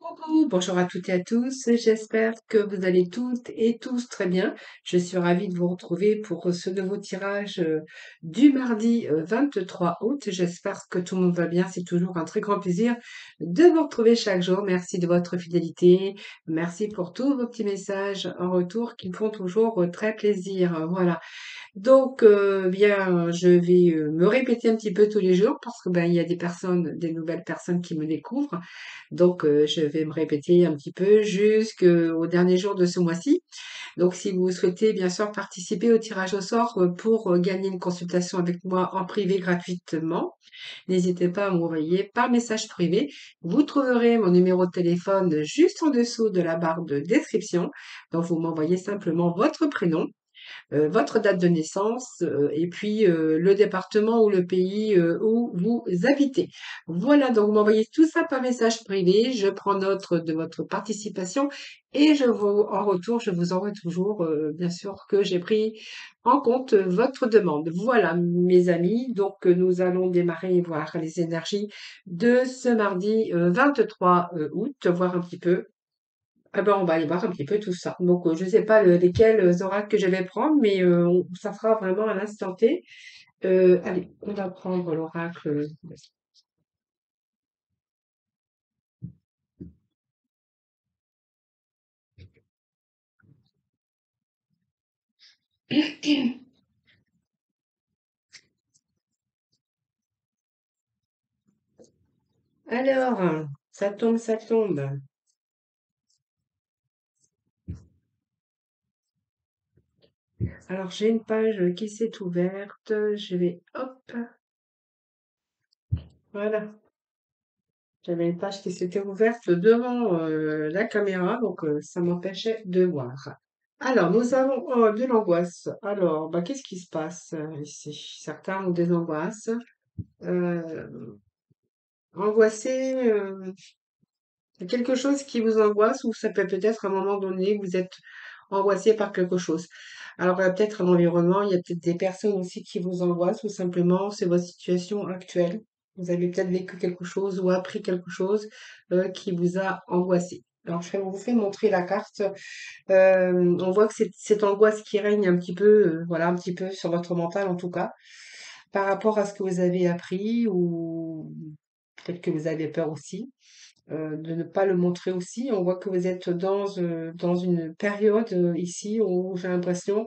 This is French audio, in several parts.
Coucou, bonjour à toutes et à tous. J'espère que vous allez toutes et tous très bien. Je suis ravie de vous retrouver pour ce nouveau tirage du mardi 23 août. J'espère que tout le monde va bien. C'est toujours un très grand plaisir de vous retrouver chaque jour. Merci de votre fidélité. Merci pour tous vos petits messages en retour qui me font toujours très plaisir. Voilà. Donc, bien, je vais me répéter un petit peu tous les jours parce que ben, il y a des personnes, des nouvelles personnes qui me découvrent. Donc, je vais me répéter un petit peu jusqu'au dernier jour de ce mois-ci. Donc, si vous souhaitez bien sûr participer au tirage au sort pour gagner une consultation avec moi en privé gratuitement, n'hésitez pas à m'envoyer par message privé. Vous trouverez mon numéro de téléphone juste en dessous de la barre de description. Donc, vous m'envoyez simplement votre prénom, votre date de naissance et puis le département ou le pays où vous habitez. Voilà, donc vous m'envoyez tout ça par message privé. Je prends note de votre participation et en retour, je vous envoie toujours, bien sûr, que j'ai pris en compte votre demande. Voilà, mes amis. Donc, nous allons démarrer et voir les énergies de ce mardi 23 août, voir un petit peu ah ben, on va aller voir un petit peu tout ça. Donc, je ne sais pas lesquels oracles que je vais prendre, mais ça sera vraiment à l'instant T. Allez, on va prendre l'oracle. Alors, ça tombe, ça tombe. Alors, j'ai une page qui s'est ouverte. Je vais, hop, voilà. J'avais une page qui s'était ouverte devant la caméra, donc ça m'empêchait de voir. Alors, nous avons de l'angoisse. Alors, bah, qu'est-ce qui se passe ici? Certains ont des angoisses. Euh, Angoissé, quelque chose qui vous angoisse ou ça peut peut-être à un moment donné, vous êtes angoissé par quelque chose. Alors, il y a peut-être un environnement, il y a peut-être des personnes aussi qui vous angoissent ou simplement c'est votre situation actuelle. Vous avez peut-être vécu quelque chose ou appris quelque chose qui vous a angoissé. Alors, je vais vous fais montrer la carte. On voit que c'est cette angoisse qui règne un petit peu, voilà, un petit peu sur votre mental en tout cas, par rapport à ce que vous avez appris ou peut-être que vous avez peur aussi de ne pas le montrer aussi. On voit que vous êtes dans une période ici où j'ai l'impression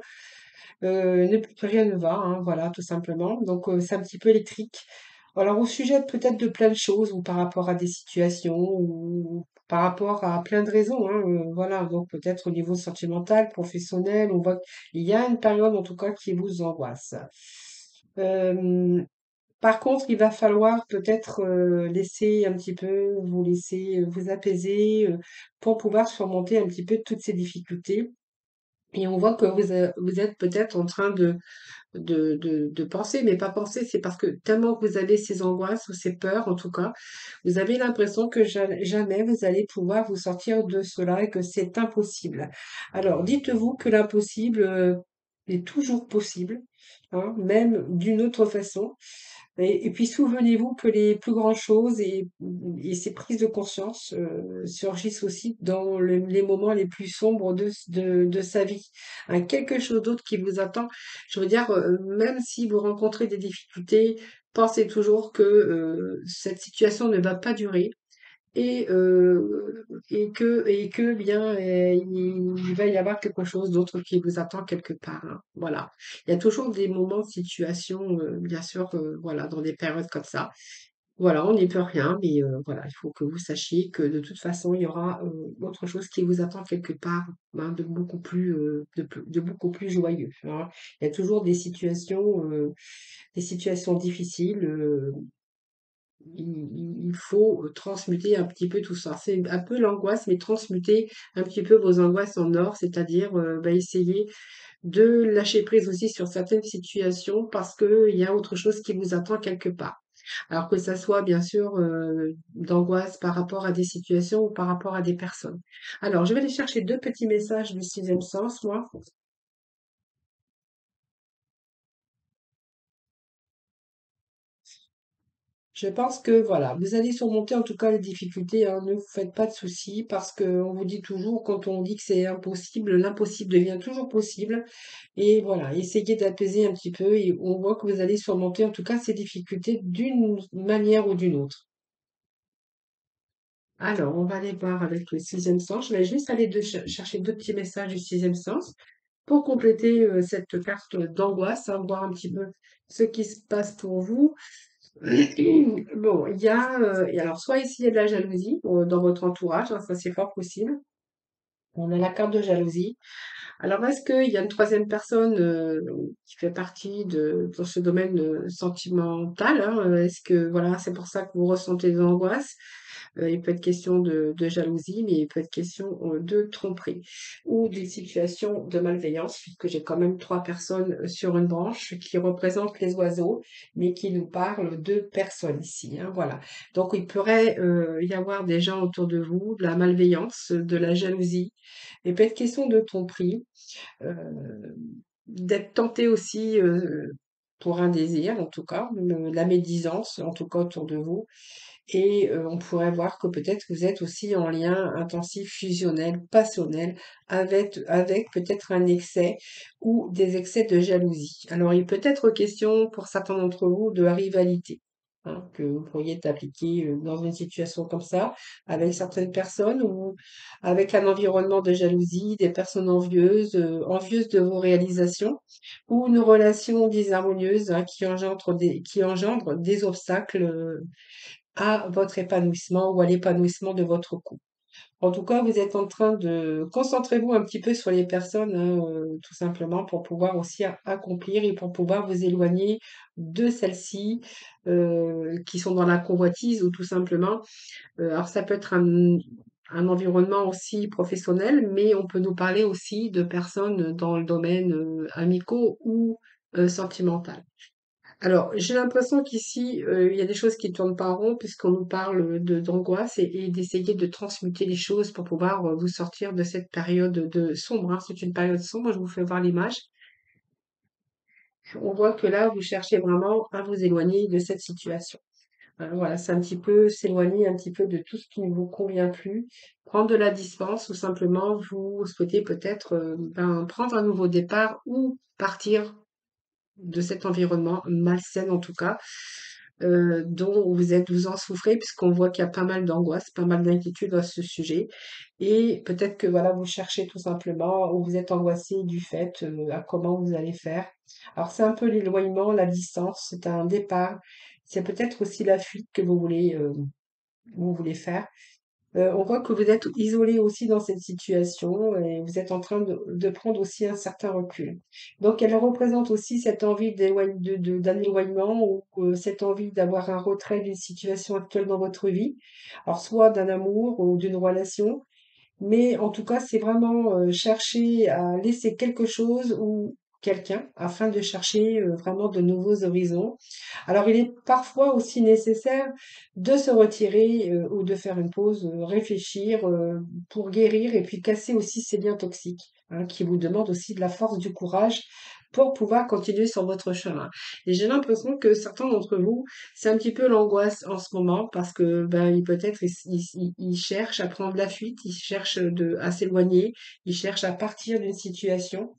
plus rien ne va, hein, voilà, tout simplement. Donc c'est un petit peu électrique. Alors au sujet peut-être de plein de choses ou par rapport à des situations ou par rapport à plein de raisons, hein, voilà, donc peut-être au niveau sentimental, professionnel, on voit qu'il y a une période en tout cas qui vous angoisse. Euh, Par contre, il va falloir peut-être laisser un petit peu, vous laisser vous apaiser pour pouvoir surmonter un petit peu toutes ces difficultés. Et on voit que vous êtes peut-être en train de penser, mais pas penser, c'est parce que tellement que vous avez ces angoisses ou ces peurs, en tout cas, vous avez l'impression que jamais vous allez pouvoir vous sortir de cela et que c'est impossible. Alors, dites-vous que l'impossible est toujours possible, hein, même d'une autre façon. Et puis souvenez-vous que les plus grandes choses et ces prises de conscience surgissent aussi dans les moments les plus sombres de sa vie. Hein, quelque chose d'autre qui vous attend. Je veux dire, même si vous rencontrez des difficultés, pensez toujours que cette situation ne va pas durer et que bien il va y avoir quelque chose d'autre qui vous attend quelque part, hein. Voilà. Il y a toujours des moments, situations, bien sûr, voilà, dans des périodes comme ça. Voilà, on n'y peut rien, mais voilà, il faut que vous sachiez que de toute façon, il y aura autre chose qui vous attend quelque part, hein, de beaucoup plus joyeux, hein. Il y a toujours des situations difficiles. Il faut transmuter un petit peu tout ça. C'est un peu l'angoisse, mais transmuter un petit peu vos angoisses en or, c'est-à-dire bah, essayer de lâcher prise aussi sur certaines situations parce qu'il y a autre chose qui vous attend quelque part. Alors que ça soit bien sûr d'angoisse par rapport à des situations ou par rapport à des personnes. Alors, je vais aller chercher deux petits messages du sixième sens, moi. Je pense que voilà, vous allez surmonter en tout cas les difficultés, hein, ne vous faites pas de soucis parce qu'on vous dit toujours, quand on dit que c'est impossible, l'impossible devient toujours possible. Et voilà, essayez d'apaiser un petit peu et on voit que vous allez surmonter en tout cas ces difficultés d'une manière ou d'une autre. Alors, on va aller voir avec le sixième sens. Je vais juste aller chercher deux petits messages du sixième sens pour compléter cette carte d'angoisse, hein, voir un petit peu ce qui se passe pour vous. Bon, il y a, et alors soit ici il y a de la jalousie dans votre entourage, hein, ça c'est fort possible. On a la carte de jalousie. Alors, est-ce qu'il y a une troisième personne qui fait partie dans ce domaine sentimental, hein, est-ce que voilà, c'est pour ça que vous ressentez des angoisses? Il peut être question de jalousie, mais il peut être question de tromperie ou d'une situation de malveillance, puisque j'ai quand même trois personnes sur une branche qui représentent les oiseaux, mais qui nous parlent de personnes ici, hein, voilà. Donc, il pourrait y avoir des gens autour de vous, de la malveillance, de la jalousie. Il peut être question de tromperie, d'être tenté aussi pour un désir, en tout cas, la médisance, en tout cas autour de vous. Et on pourrait voir que peut-être vous êtes aussi en lien intensif, fusionnel, passionnel, avec peut-être un excès ou des excès de jalousie. Alors, il peut être question pour certains d'entre vous de rivalité, hein, que vous pourriez appliquer dans une situation comme ça, avec certaines personnes ou avec un environnement de jalousie, des personnes envieuses, envieuses de vos réalisations, ou une relation désharmonieuse, hein, qui engendre des obstacles à votre épanouissement ou à l'épanouissement de votre couple. En tout cas, vous êtes en train de concentrez-vous un petit peu sur les personnes, hein, tout simplement pour pouvoir aussi accomplir et pour pouvoir vous éloigner de celles-ci qui sont dans la convoitise ou tout simplement. Alors ça peut être un environnement aussi professionnel, mais on peut nous parler aussi de personnes dans le domaine amicaux ou sentimental. Alors, j'ai l'impression qu'ici, il y a des choses qui ne tournent pas en rond puisqu'on nous parle d'angoisse et d'essayer de transmuter les choses pour pouvoir vous sortir de cette période de sombre, hein. C'est une période sombre, je vous fais voir l'image. On voit que là, vous cherchez vraiment à vous éloigner de cette situation. Voilà, c'est un petit peu s'éloigner un petit peu de tout ce qui ne vous convient plus, prendre de la distance ou simplement vous souhaitez peut-être prendre un nouveau départ ou partir de cet environnement malsain en tout cas, dont vous en souffrez puisqu'on voit qu'il y a pas mal d'angoisse, pas mal d'inquiétude à ce sujet et peut-être que voilà, vous cherchez tout simplement ou vous êtes angoissé du fait, à comment vous allez faire. Alors c'est un peu l'éloignement, la distance, c'est un départ, c'est peut-être aussi la fuite que vous voulez faire. On voit que vous êtes isolé aussi dans cette situation et vous êtes en train de prendre aussi un certain recul. Donc, elle représente aussi cette envie d'un éloignement ou cette envie d'avoir un retrait d'une situation actuelle dans votre vie. Alors, soit d'un amour ou d'une relation, mais en tout cas, c'est vraiment chercher à laisser quelque chose ou quelqu'un afin de chercher vraiment de nouveaux horizons. Alors, il est parfois aussi nécessaire de se retirer ou de faire une pause, réfléchir pour guérir et puis casser aussi ces liens toxiques, hein, qui vous demandent aussi de la force, du courage pour pouvoir continuer sur votre chemin. Et j'ai l'impression que certains d'entre vous, c'est un petit peu l'angoisse en ce moment parce que ben, peut-être ils cherchent à prendre la fuite, ils cherchent à s'éloigner, ils cherchent à partir d'une situation.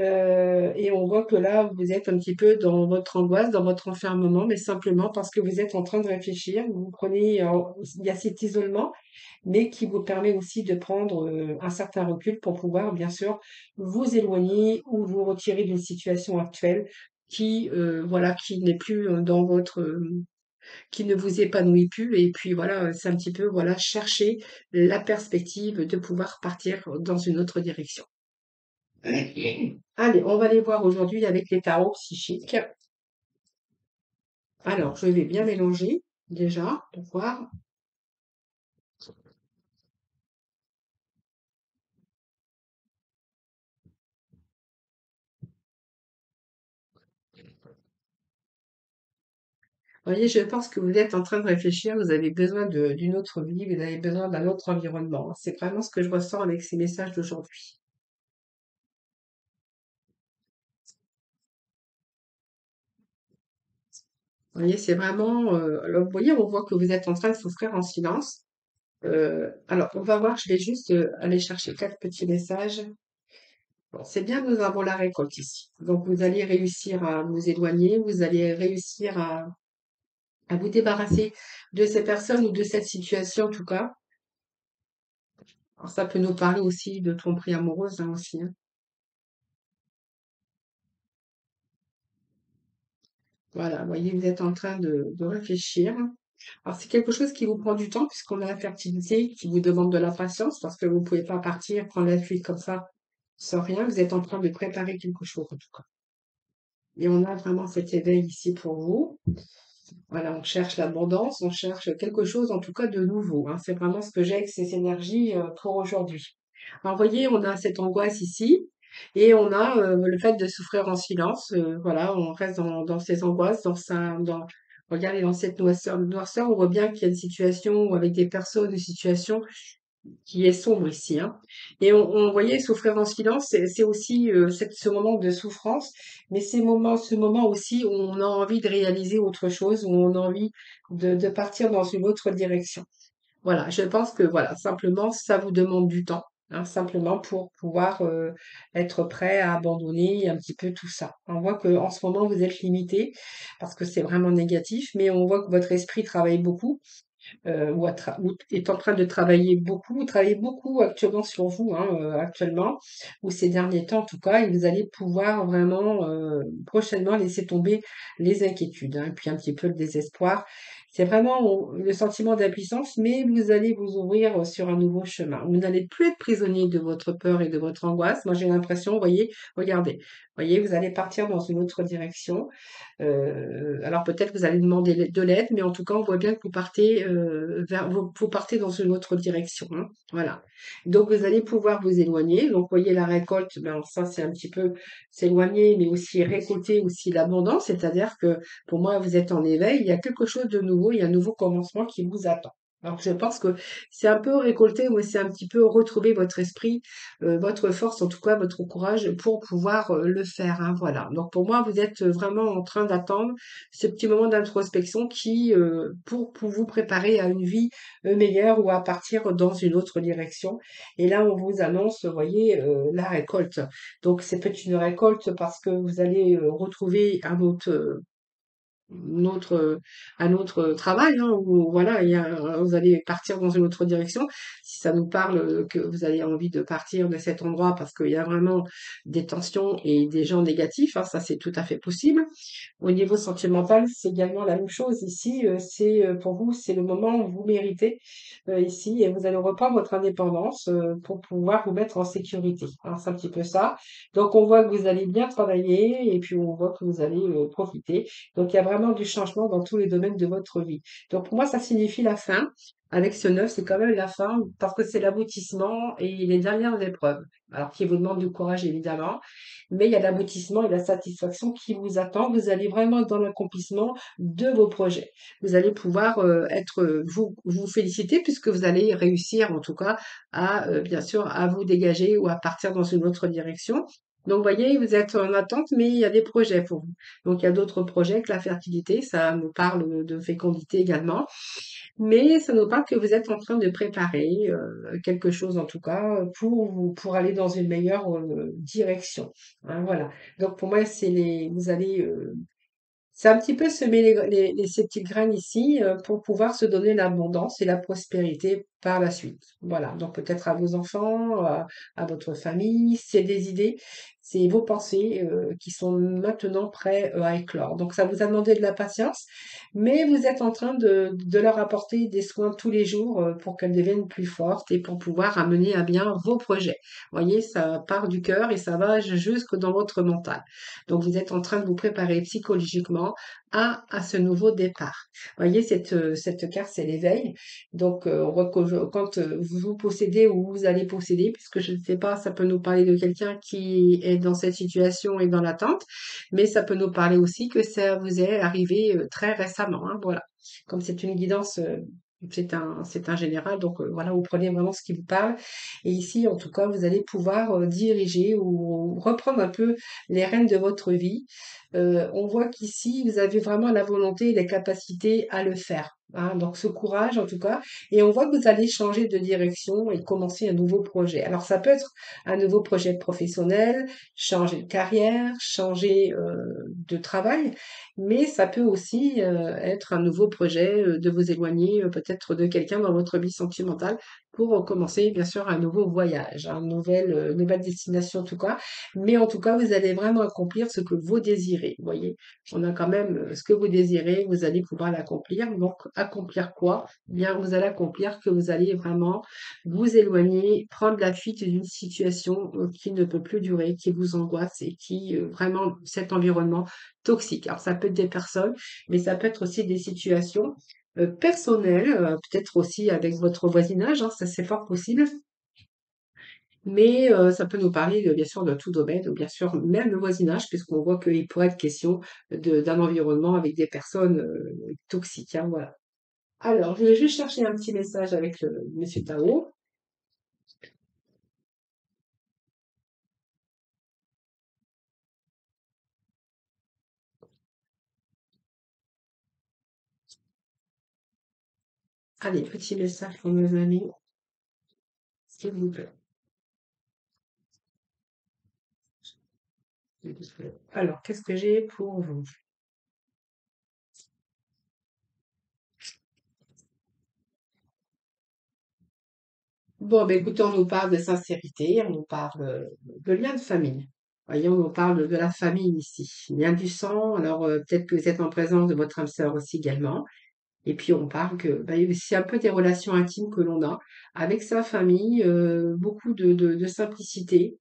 Et on voit que là, vous êtes un petit peu dans votre angoisse, dans votre enfermement, mais simplement parce que vous êtes en train de réfléchir. Vous prenez, il y a cet isolement, mais qui vous permet aussi de prendre un certain recul pour pouvoir, bien sûr, vous éloigner ou vous retirer d'une situation actuelle voilà, qui n'est plus dans qui ne vous épanouit plus. Et puis voilà, c'est un petit peu, voilà, chercher la perspective de pouvoir partir dans une autre direction. Allez, on va les voir aujourd'hui avec les tarots psychiques. Alors, je vais bien mélanger déjà pour voir. Vous voyez, je pense que vous êtes en train de réfléchir, vous avez besoin d'une autre vie, vous avez besoin d'un autre environnement. C'est vraiment ce que je ressens avec ces messages d'aujourd'hui. Vous voyez, c'est vraiment, alors vous voyez, on voit que vous êtes en train de souffrir en silence. Alors on va voir, je vais juste, aller chercher 4 petits messages. Bon, c'est bien, nous avons la récolte ici. Donc vous allez réussir à vous éloigner, vous allez réussir à vous débarrasser de ces personnes ou de cette situation en tout cas. Alors ça peut nous parler aussi de tromperie amoureuse, hein, aussi, hein. Voilà, vous voyez, vous êtes en train de réfléchir. Alors c'est quelque chose qui vous prend du temps puisqu'on a la fertilité qui vous demande de la patience parce que vous ne pouvez pas partir, prendre la fuite comme ça sans rien. Vous êtes en train de préparer quelque chose en tout cas. Et on a vraiment cet éveil ici pour vous. Voilà, on cherche l'abondance, on cherche quelque chose en tout cas de nouveau, hein. C'est vraiment ce que j'ai avec ces énergies pour aujourd'hui. Alors, vous voyez, on a cette angoisse ici et on a le fait de souffrir en silence. Voilà, on reste dans ces angoisses, regardez, dans cette noirceur, on voit bien qu'il y a une situation avec des personnes, une situation qui est sombre ici, hein. Et on voyait souffrir en silence, c'est aussi ce moment de souffrance, mais ce moment aussi où on a envie de réaliser autre chose, où on a envie de partir dans une autre direction. Voilà, je pense que voilà, simplement, ça vous demande du temps, hein, simplement pour pouvoir être prêt à abandonner un petit peu tout ça. On voit que en ce moment, vous êtes limité parce que c'est vraiment négatif, mais on voit que votre esprit travaille beaucoup ou est en train de travailler beaucoup. Vous travaillez beaucoup actuellement sur vous, hein, actuellement, ou ces derniers temps en tout cas, et vous allez pouvoir vraiment prochainement laisser tomber les inquiétudes, hein, et puis un petit peu le désespoir. C'est vraiment le sentiment d'impuissance, mais vous allez vous ouvrir sur un nouveau chemin. Vous n'allez plus être prisonnier de votre peur et de votre angoisse. Moi, j'ai l'impression, vous voyez, regardez, vous voyez, vous allez partir dans une autre direction. Alors peut-être vous allez demander de l'aide, mais en tout cas, on voit bien que vous partez vous partez dans une autre direction, hein. Voilà. Donc vous allez pouvoir vous éloigner. Donc, vous voyez la récolte, ben ça c'est un petit peu s'éloigner, mais aussi récolter aussi l'abondance. C'est-à-dire que pour moi, vous êtes en éveil. Il y a quelque chose de nouveau, il y a un nouveau commencement qui vous attend. Alors je pense que c'est un peu récolter, ou c'est un petit peu retrouver votre esprit, votre force, en tout cas votre courage pour pouvoir le faire, hein, voilà. Donc pour moi, vous êtes vraiment en train d'attendre ce petit moment d'introspection qui, pour vous préparer à une vie meilleure ou à partir dans une autre direction. Et là, on vous annonce, vous voyez, la récolte. Donc c'est peut-être une récolte parce que vous allez retrouver un autre travail, hein, où voilà, vous allez partir dans une autre direction. Si ça nous parle que vous avez envie de partir de cet endroit parce qu'il y a vraiment des tensions et des gens négatifs, hein, ça c'est tout à fait possible. Au niveau sentimental, c'est également la même chose. Ici, c'est pour vous, c'est le moment où vous méritez ici et vous allez reprendre votre indépendance pour pouvoir vous mettre en sécurité, hein, c'est un petit peu ça. Donc on voit que vous allez bien travailler et puis on voit que vous allez profiter. Donc il y a vraiment du changement dans tous les domaines de votre vie. Donc pour moi, ça signifie la fin. Avec ce 9, c'est quand même la fin parce que c'est l'aboutissement et les dernières épreuves. Alors qui vous demande du courage évidemment, mais il y a l'aboutissement et la satisfaction qui vous attend. Vous allez vraiment être dans l'accomplissement de vos projets. Vous allez pouvoir vous féliciter puisque vous allez réussir en tout cas à bien sûr à vous dégager ou à partir dans une autre direction. Donc, vous voyez, vous êtes en attente, mais il y a des projets pour vous. Donc, il y a d'autres projets que la fertilité, ça nous parle de fécondité également, mais ça nous parle que vous êtes en train de préparer quelque chose, en tout cas, pour aller dans une meilleure direction, hein, voilà. Donc, pour moi, vous allez c'est un petit peu semer ces petites graines ici pour pouvoir se donner l'abondance et la prospérité par la suite. Voilà, donc peut-être à vos enfants, à votre famille, c'est des idées, c'est vos pensées qui sont maintenant prêts à éclore. Donc ça vous a demandé de la patience, mais vous êtes en train de leur apporter des soins tous les jours pour qu'elles deviennent plus fortes et pour pouvoir amener à bien vos projets. Vous voyez, ça part du cœur et ça va jusque dans votre mental. Donc, vous êtes en train de vous préparer psychologiquement à ce nouveau départ. Vous voyez, cette carte, c'est l'éveil. Donc, on voit que quand vous possédez ou vous allez posséder, puisque je ne sais pas, ça peut nous parler de quelqu'un qui est dans cette situation et dans l'attente, mais ça peut nous parler aussi que ça vous est arrivé très récemment, hein, voilà. Comme c'est une guidance, c'est un général, donc voilà, vous prenez vraiment ce qui vous parle. Et ici, en tout cas, vous allez pouvoir diriger ou reprendre un peu les rênes de votre vie on voit qu'ici, vous avez vraiment la volonté et la capacité à le faire. Hein, donc ce courage en tout cas, et on voit que vous allez changer de direction et commencer un nouveau projet. Alors ça peut être un nouveau projet professionnel, changer de carrière, changer de travail, mais ça peut aussi être un nouveau projet de vous éloigner peut-être de quelqu'un dans votre vie sentimentale pour commencer bien sûr un nouveau voyage, une nouvelle destination en tout cas. Mais en tout cas, vous allez vraiment accomplir ce que vous désirez. Vous voyez, on a quand même ce que vous désirez, vous allez pouvoir l'accomplir. Donc, accomplir quoi? Eh bien, vous allez accomplir que vous allez vraiment vous éloigner, prendre la fuite d'une situation qui ne peut plus durer, qui vous angoisse et qui vraiment cet environnement toxique. Alors, ça peut être des personnes, mais ça peut être aussi des situations personnelles, peut-être aussi avec votre voisinage, hein, ça c'est fort possible. Mais ça peut nous parler de bien sûr de tout domaine, ou bien sûr même le voisinage, puisqu'on voit qu'il pourrait être question d'un environnement avec des personnes toxiques, hein, voilà. Alors, je vais juste chercher un petit message avec Monsieur Tao. Allez, petit message pour nos amis, s'il vous plaît. Alors, qu'est-ce que j'ai pour vous? Bon, ben écoutez, on nous parle de sincérité, on nous parle de lien de famille. Voyons, on nous parle de la famille ici. Lien du sang, alors peut-être que vous êtes en présence de votre âme sœur aussi également. Et puis on parle que bah, c'est un peu des relations intimes que l'on a avec sa famille, beaucoup de simplicité,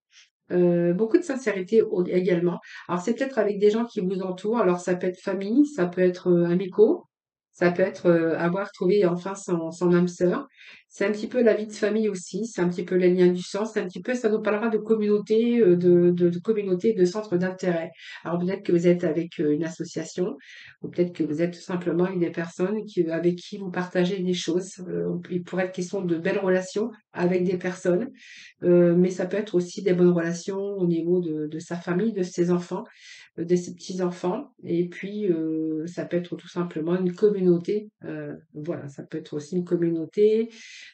beaucoup de sincérité également. Alors c'est peut-être avec des gens qui vous entourent. Alors ça peut être famille, ça peut être amicaux, ça peut être avoir trouvé enfin son âme sœur. C'est un petit peu la vie de famille aussi, c'est un petit peu les liens du sang, c'est un petit peu, ça nous parlera de communauté, de communauté, de centre d'intérêt. Alors peut-être que vous êtes avec une association, ou peut-être que vous êtes tout simplement avec des personnes avec qui vous partagez des choses. Il pourrait être question de belles relations avec des personnes. Mais ça peut être aussi des bonnes relations au niveau de sa famille, de ses enfants, de ses petits-enfants. Et puis, ça peut être tout simplement une communauté. Voilà, ça peut être aussi une communauté,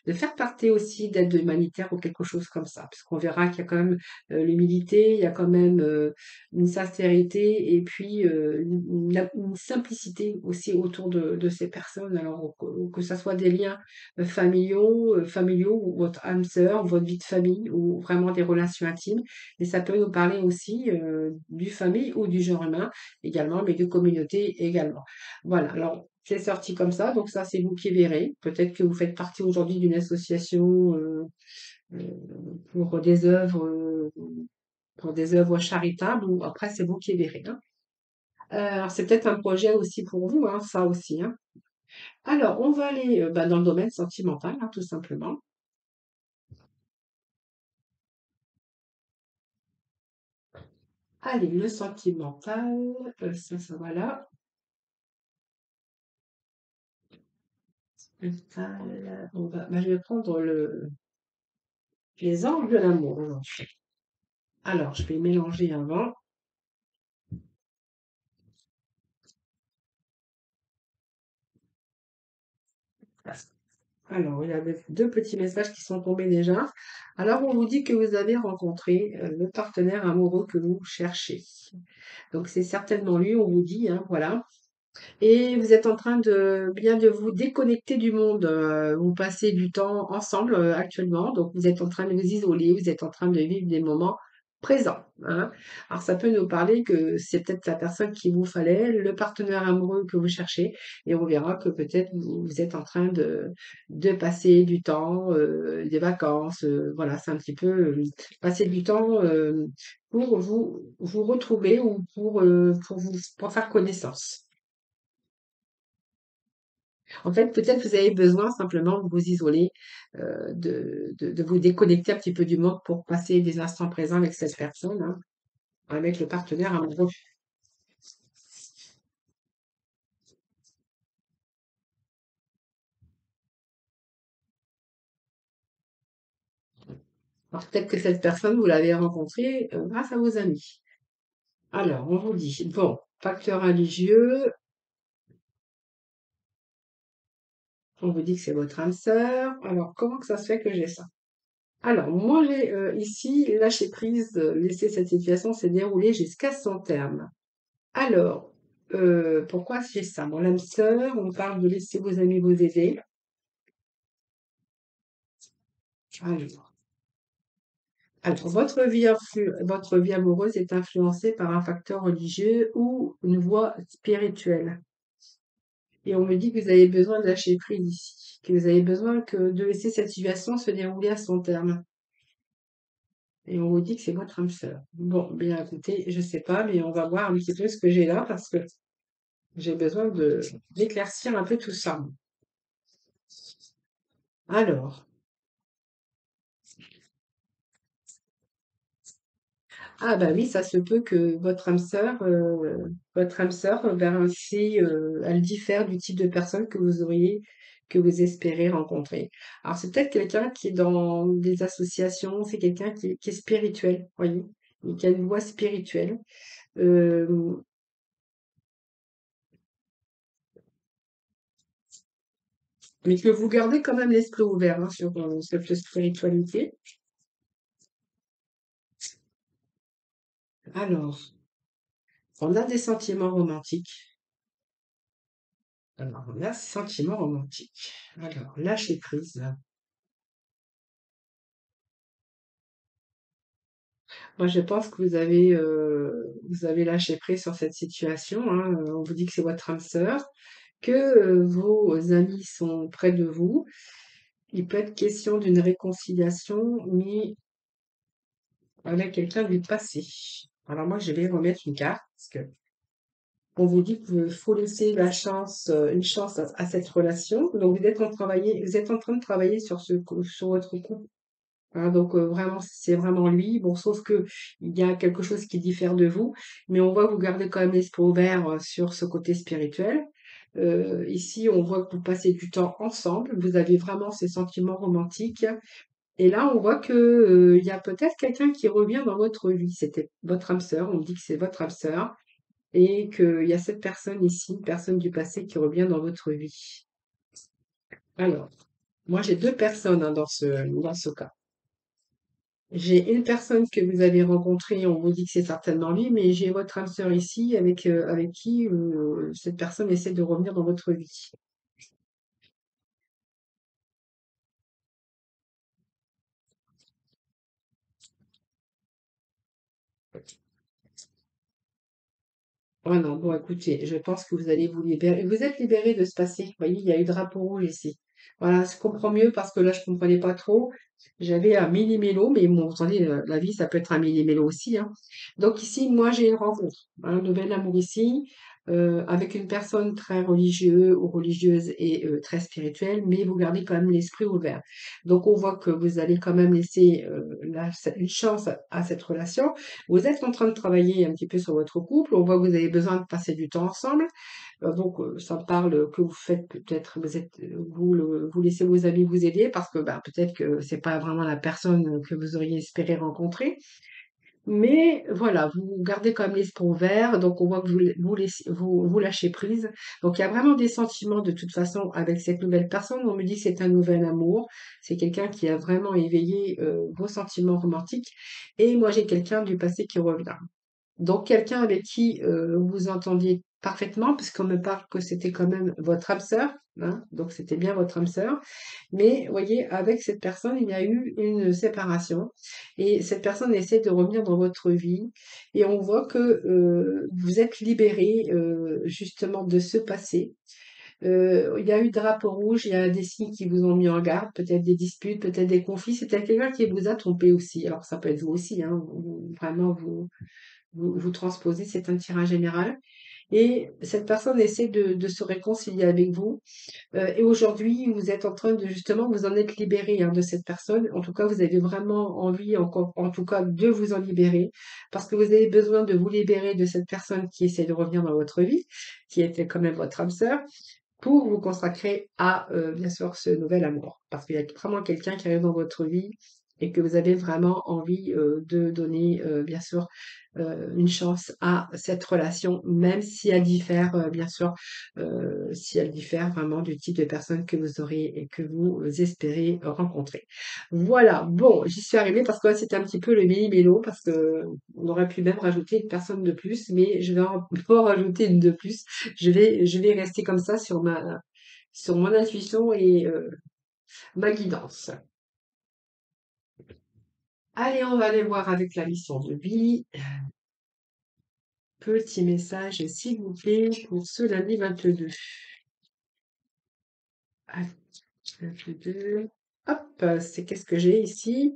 de faire partie aussi d'aide humanitaire ou quelque chose comme ça. Puisqu'on verra qu'il y a quand même l'humilité, il y a quand même une sincérité et puis une simplicité aussi autour de ces personnes. Alors, que ça soit des liens familiaux ou votre âme sœur, votre vie de famille ou vraiment des relations intimes. Et ça peut nous parler aussi du famille ou du genre humain également, mais de communauté également. Voilà, alors c'est sorti comme ça, donc ça c'est vous qui verrez. Peut-être que vous faites partie aujourd'hui d'une association euh, pour des œuvres pour des œuvres charitables ou après c'est vous qui verrez. Hein. Alors c'est peut-être un projet aussi pour vous, hein, ça aussi. Hein. Alors on va aller bah, dans le domaine sentimental, hein, tout simplement. Allez, le sentimental, ça va là. Bah, je vais prendre les anges de l'amour aujourd'hui. Alors, je vais mélanger avant. Alors, il y a deux petits messages qui sont tombés déjà. Alors, on vous dit que vous avez rencontré le partenaire amoureux que vous cherchez. Donc, c'est certainement lui, on vous dit, hein, voilà. Et vous êtes en train de bien de vous déconnecter du monde. Vous passez du temps ensemble actuellement, donc vous êtes en train de vous isoler, vous êtes en train de vivre des moments présents. Hein. Alors ça peut nous parler que c'est peut-être la personne qu'il vous fallait, le partenaire amoureux que vous cherchez, et on verra que peut-être vous êtes en train de passer du temps, des vacances. Voilà, c'est un petit peu passer du temps pour vous retrouver ou pour faire connaissance. En fait, peut-être vous avez besoin simplement de vous isoler, de vous déconnecter un petit peu du monde pour passer des instants présents avec cette personne, hein, avec le partenaire amoureux. Alors peut-être que cette personne, vous l'avez rencontrée grâce à vos amis. Alors, on vous dit, bon, facteur religieux, on vous dit que c'est votre âme sœur. Alors, comment que ça se fait que j'ai ça? Alors, moi, j'ai ici, lâcher prise, laisser cette situation se dérouler jusqu'à son terme. Alors, pourquoi j'ai ça? Bon, l'âme sœur, on parle de laisser vos amis vous aider. Alors, votre vie amoureuse est influencée par un facteur religieux ou une voie spirituelle. Et on me dit que vous avez besoin de lâcher prise ici, que vous avez besoin de laisser cette situation se dérouler à son terme. Et on vous dit que c'est votre âme sœur. Bon, bien écoutez, je sais pas, mais on va voir un petit peu ce que j'ai là parce que j'ai besoin d'éclaircir un peu tout ça. Alors, ah bah oui, ça se peut que votre âme sœur, ben, elle diffère du type de personne que vous espérez rencontrer. Alors c'est peut-être quelqu'un qui est dans des associations, c'est quelqu'un qui est spirituel, voyez, et qui a une voix spirituelle, euh, mais que vous gardez quand même l'esprit ouvert hein, sur cette spiritualité. Alors, on a des sentiments romantiques. Alors, on a des sentiments romantiques. Alors, lâcher prise. Moi, je pense que vous avez lâché prise sur cette situation, hein. On vous dit que c'est votre âme sœur, que vos amis sont près de vous. Il peut être question d'une réconciliation, mais avec quelqu'un du passé. Alors moi, je vais remettre une carte parce que on vous dit qu'il faut laisser une chance à cette relation. Donc vous êtes en train de travailler sur votre couple. Hein, donc vraiment, c'est vraiment lui. Bon, sauf que il y a quelque chose qui diffère de vous, mais on voit que vous gardez quand même l'esprit ouvert sur ce côté spirituel. Ici, on voit que vous passez du temps ensemble. Vous avez vraiment ces sentiments romantiques. Et là, on voit que il y a peut-être quelqu'un qui revient dans votre vie. C'était votre âme sœur. On me dit que c'est votre âme sœur et qu'il y a cette personne ici, une personne du passé qui revient dans votre vie. Alors, moi, j'ai deux personnes hein, dans ce cas. J'ai une personne que vous avez rencontrée, on vous dit que c'est certainement lui, mais j'ai votre âme sœur ici avec qui cette personne essaie de revenir dans votre vie. Oh non, bon, écoutez, je pense que vous allez vous libérer. Vous êtes libéré de ce passé. Vous voyez, il y a eu drapeau rouge ici. Voilà, je comprends mieux parce que là, je comprenais pas trop. J'avais un mini-mélo, mais bon, vous entendez, la vie, ça peut être un mini-mélo aussi, hein. Donc ici, moi, j'ai une rencontre, un nouvel amour ici, avec une personne très religieuse ou religieuse et très spirituelle, mais vous gardez quand même l'esprit ouvert. Donc on voit que vous allez quand même laisser une chance à cette relation. Vous êtes en train de travailler un petit peu sur votre couple. On voit que vous avez besoin de passer du temps ensemble. Donc, ça parle que vous faites peut-être, vous laissez vos amis vous aider parce que bah, peut-être que c'est pas vraiment la personne que vous auriez espéré rencontrer. Mais voilà, vous gardez quand même l'esprit ouvert, donc on voit que vous lâchez prise. Donc il y a vraiment des sentiments de toute façon avec cette nouvelle personne. On me dit que c'est un nouvel amour, c'est quelqu'un qui a vraiment éveillé vos sentiments romantiques. Et moi j'ai quelqu'un du passé qui revient. Donc quelqu'un avec qui vous entendiez parfaitement, puisqu'on me parle que c'était quand même votre âme sœur, hein, donc c'était bien votre âme sœur. Mais voyez, avec cette personne, il y a eu une séparation et cette personne essaie de revenir dans votre vie et on voit que vous êtes libéré justement de ce passé. Il y a eu drapeau rouge, il y a des signes qui vous ont mis en garde, peut-être des disputes, peut-être des conflits. C'est peut-être quelqu'un qui vous a trompé aussi. Alors ça peut être vous aussi, hein, vraiment vous transposez, c'est un tirage général. Et cette personne essaie de se réconcilier avec vous. Et aujourd'hui, vous êtes en train de justement vous en être libéré hein, de cette personne. En tout cas, vous avez vraiment envie, en tout cas, de vous en libérer parce que vous avez besoin de vous libérer de cette personne qui essaie de revenir dans votre vie, qui était quand même votre âme sœur, pour vous consacrer à, bien sûr, ce nouvel amour. Parce qu'il y a vraiment quelqu'un qui arrive dans votre vie et que vous avez vraiment envie de donner, bien sûr, une chance à cette relation, même si elle diffère, bien sûr, si elle diffère vraiment du type de personne que vous aurez et que vous espérez rencontrer. Voilà, bon, j'y suis arrivée parce que là, c'était un petit peu le mini-mélo, parce que on aurait pu même rajouter une personne de plus, mais je vais pas en rajouter une de plus. Je vais rester comme ça sur mon intuition et ma guidance. Allez, on va aller voir avec la mission de vie. Petit message, s'il vous plaît, pour ce lundi 22. Allez, 22. Hop, c'est qu'est-ce que j'ai ici?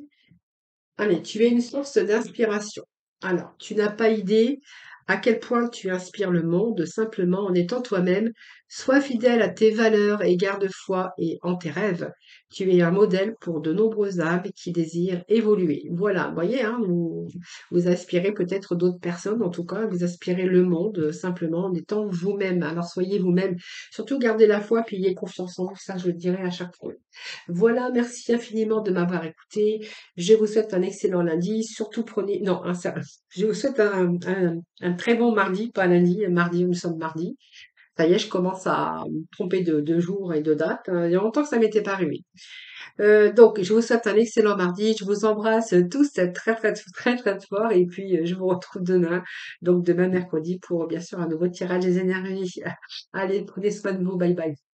Allez, tu es une source d'inspiration. Alors, tu n'as pas idée à quel point tu inspires le monde simplement en étant toi-même. Sois fidèle à tes valeurs et garde foi et en tes rêves. Tu es un modèle pour de nombreuses âmes qui désirent évoluer. Voilà, vous voyez, hein, vous inspirez peut-être d'autres personnes, en tout cas, vous inspirez le monde simplement en étant vous-même. Alors, soyez vous-même. Surtout, gardez la foi, puis ayez confiance en vous. Ça, je le dirai à chaque fois. Voilà, merci infiniment de m'avoir écouté. Je vous souhaite un excellent lundi. Surtout prenez, non, je vous souhaite un très bon mardi, pas lundi, mardi, nous sommes mardi. Ça y est, je commence à me tromper de jour et de date. Il y a longtemps que ça m'était pas arrivé. Donc, je vous souhaite un excellent mardi. Je vous embrasse tous très, très, très, très, très fort. Et puis, je vous retrouve demain, donc demain mercredi, pour bien sûr un nouveau tirage des énergies. Allez, prenez soin de vous. Bye bye.